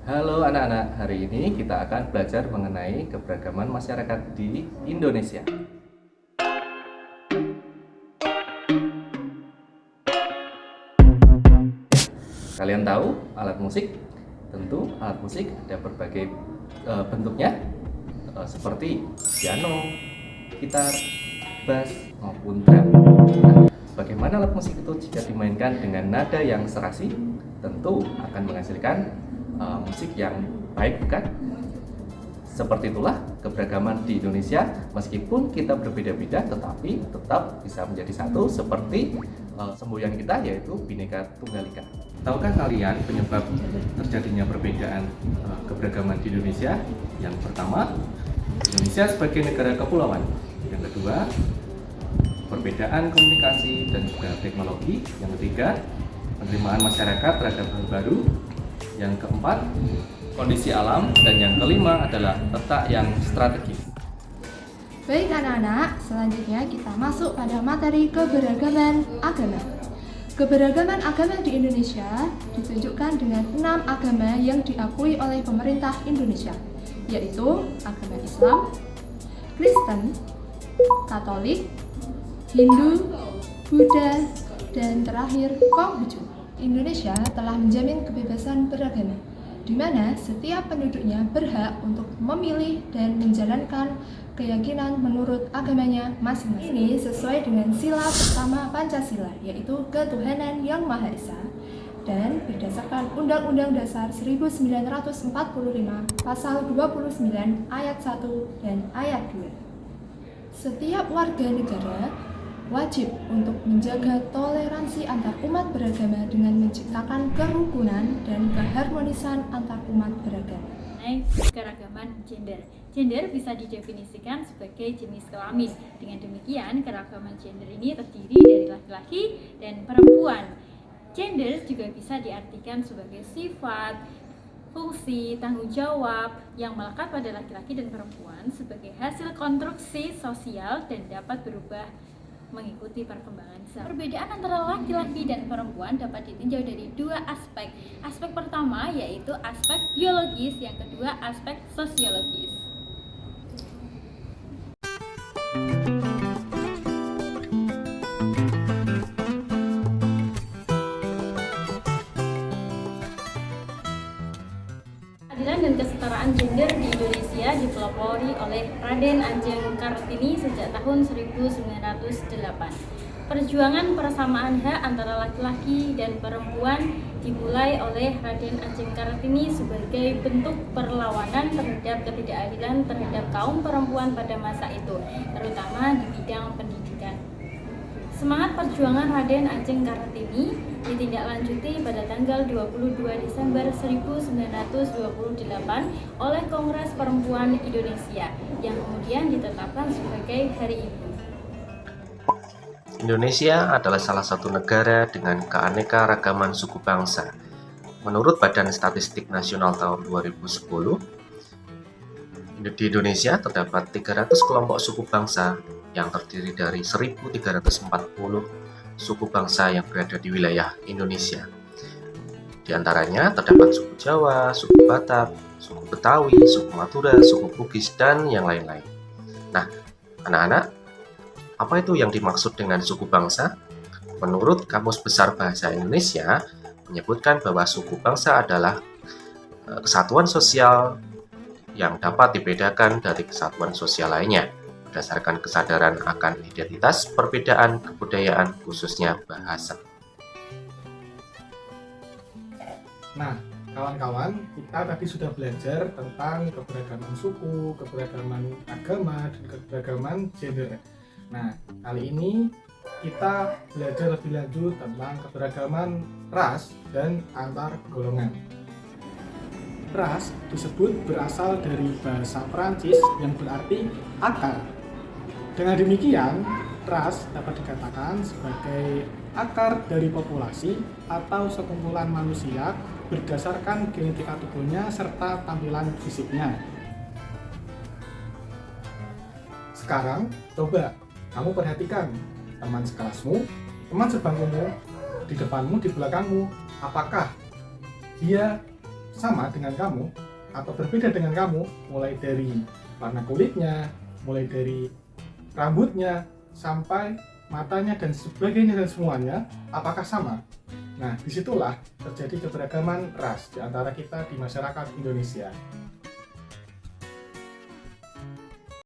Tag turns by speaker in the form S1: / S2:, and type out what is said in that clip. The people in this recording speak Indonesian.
S1: Halo anak-anak, hari ini kita akan belajar mengenai keberagaman masyarakat di Indonesia. Kalian tahu alat musik? Tentu alat musik ada berbagai bentuknya, seperti piano, gitar, bass, maupun drum. Nah, bagaimana alat musik itu jika dimainkan dengan nada yang serasi? Tentu akan menghasilkan musik yang baik, bukan? Seperti itulah keberagaman di Indonesia, meskipun kita berbeda-beda tetapi tetap bisa menjadi satu seperti semboyan kita, yaitu Bhinneka Tunggal Ika. Tahukah kalian penyebab terjadinya perbedaan keberagaman di Indonesia? Yang pertama, Indonesia sebagai negara kepulauan. Yang kedua, perbedaan komunikasi dan juga teknologi. Yang ketiga, penerimaan masyarakat terhadap hal baru. Yang keempat, kondisi alam, dan yang kelima adalah letak yang strategis.
S2: Baik anak-anak, selanjutnya kita masuk pada materi keberagaman agama. Keberagaman agama di Indonesia ditunjukkan dengan 6 agama yang diakui oleh pemerintah Indonesia, yaitu agama Islam, Kristen, Katolik, Hindu, Buddha, dan terakhir Konghucu. Indonesia telah menjamin kebebasan beragama, di mana setiap penduduknya berhak untuk memilih dan menjalankan keyakinan menurut agamanya masing-masing. Ini sesuai dengan sila pertama Pancasila, yaitu ketuhanan yang Maha Esa, dan berdasarkan Undang-Undang Dasar 1945 Pasal 29 Ayat 1 dan Ayat 2. Setiap warga negara wajib untuk menjaga toleransi antar umat beragama dengan menciptakan kerukunan dan keharmonisan antar umat beragama.
S3: Keragaman gender. Gender bisa didefinisikan sebagai jenis kelamin. Dengan demikian, keragaman gender ini terdiri dari laki-laki dan perempuan. Gender juga bisa diartikan sebagai sifat, fungsi, tanggung jawab yang melekat pada laki-laki dan perempuan sebagai hasil konstruksi sosial dan dapat berubah mengikuti perkembangan zaman. Perbedaan antara laki-laki dan perempuan dapat ditinjau dari dua aspek. Aspek pertama yaitu aspek biologis, yang kedua aspek sosiologis. Keadilan dan kesetaraan gender di Indonesia dipelopori oleh Raden Ajeng Kartini sejak tahun 1908. Perjuangan persamaan hak antara laki-laki dan perempuan dimulai oleh Raden Ajeng Kartini sebagai bentuk perlawanan terhadap ketidakadilan terhadap kaum perempuan pada masa itu, terutama di bidang pendidikan. Semangat perjuangan Raden Ajeng Kartini ditindaklanjuti pada tanggal 22 Desember 1928 oleh Kongres Perempuan Indonesia yang kemudian ditetapkan sebagai Hari Ibu.
S4: Indonesia adalah salah satu negara dengan keanekaragaman suku bangsa. Menurut Badan Statistik Nasional tahun 2010, di Indonesia terdapat 300 kelompok suku bangsa yang terdiri dari 1.340 suku bangsa yang berada di wilayah Indonesia. Di antaranya terdapat suku Jawa, suku Batak, suku Betawi, suku Madura, suku Bugis, dan yang lain-lain. Nah, anak-anak, apa itu yang dimaksud dengan suku bangsa? Menurut Kamus Besar Bahasa Indonesia, menyebutkan bahwa suku bangsa adalah kesatuan sosial yang dapat dibedakan dari kesatuan sosial lainnya berdasarkan kesadaran akan identitas perbedaan kebudayaan, khususnya bahasa.
S5: Nah, kawan-kawan, kita tadi sudah belajar tentang keberagaman suku, keberagaman agama, dan keberagaman gender. Nah, kali ini kita belajar lebih lanjut tentang keberagaman ras dan antar golongan. Ras disebut berasal dari bahasa Perancis yang berarti akar. Dengan demikian, ras dapat dikatakan sebagai akar dari populasi atau sekumpulan manusia berdasarkan genetika tubuhnya serta tampilan fisiknya. Sekarang, coba kamu perhatikan teman sekelasmu, teman sebangkumu, di depanmu, di belakangmu. Apakah dia sama dengan kamu atau berbeda dengan kamu, mulai dari warna kulitnya, mulai dari rambutnya, sampai matanya dan sebagainya dan semuanya, apakah sama? Nah, disitulah terjadi keberagaman ras di antara kita di masyarakat Indonesia.